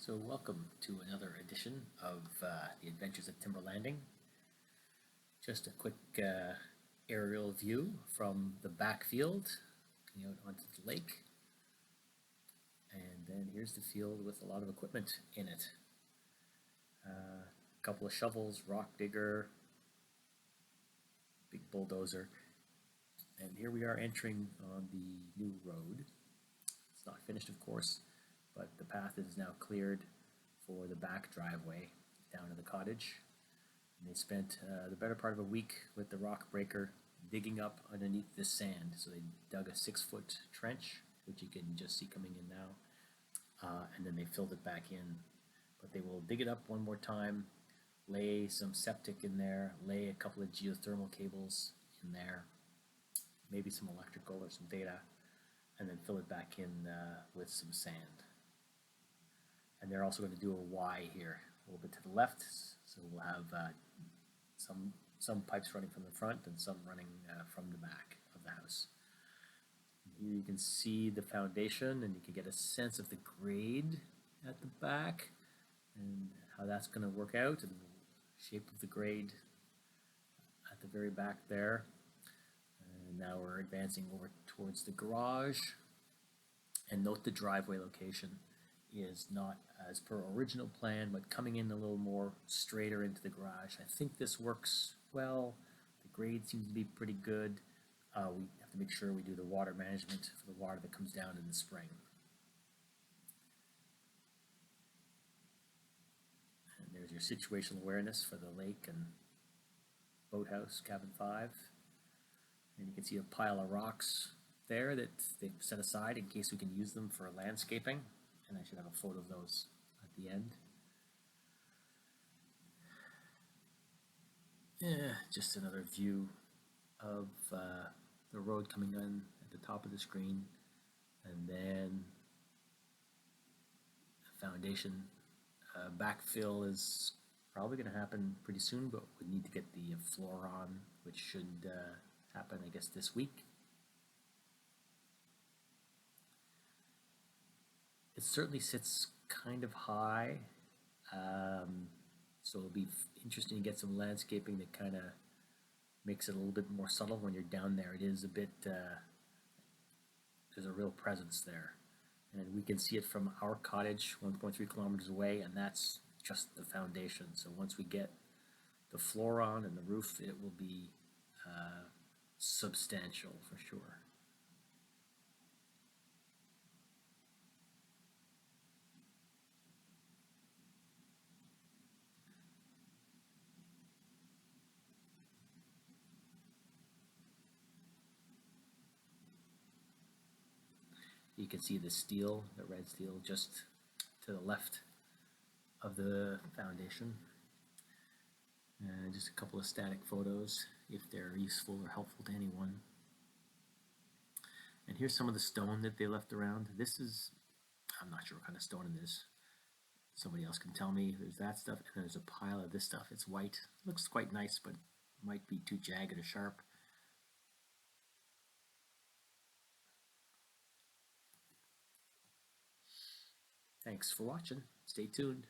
So welcome to another edition of the Adventures of Timber Landing. Just a quick aerial view from the backfield, looking out onto the lake. And then here's the field with a lot of equipment in it. A couple of shovels, rock digger, big bulldozer. And here we are entering on the new road. It's not finished, of course, but the path is now cleared for the back driveway down to the cottage. And they spent the better part of a week with the rock breaker digging up underneath this sand. So they dug a 6-foot trench, which you can just see coming in now, and then they filled it back in. But they will dig it up one more time, lay some septic in there, lay a couple of geothermal cables in there, maybe some electrical or some data, and then fill it back in with some sand. And they're also going to do a Y here, a little bit to the left, so we'll have some pipes running from the front and some running from the back of the house. And here you can see the foundation, and you can get a sense of the grade at the back and how that's going to work out, and the shape of the grade at the very back there. And now we're advancing over towards the garage. And note the driveway location is not as per original plan, but coming in a little more straighter into the garage. I think this works well. The grade seems to be pretty good. We have to make sure we do the water management for the water that comes down in the spring. And there's your situational awareness for the lake and boathouse, cabin 5. And you can see a pile of rocks there that they've set aside in case we can use them for landscaping. And I should have a photo of those at the end. Yeah, just another view of the road coming in at the top of the screen. And then the foundation backfill is probably going to happen pretty soon, but we need to get the floor on, which should happen, I guess, this week. It certainly sits kind of high, so it'll be interesting to get some landscaping that kind of makes it a little bit more subtle when you're down there. It is a bit, there's a real presence there. And we can see it from our cottage 1.3 kilometers away, and that's just the foundation. So once we get the floor on and the roof, it will be substantial for sure. You can see the steel, the red steel, just to the left of the foundation. Just a couple of static photos if they're useful or helpful to anyone. And here's some of the stone that they left around. This is, I'm not sure what kind of stone it is. Somebody else can tell me. There's that stuff, and there's a pile of this stuff. It's white. Looks quite nice, but might be too jagged or sharp. Thanks for watching. Stay tuned.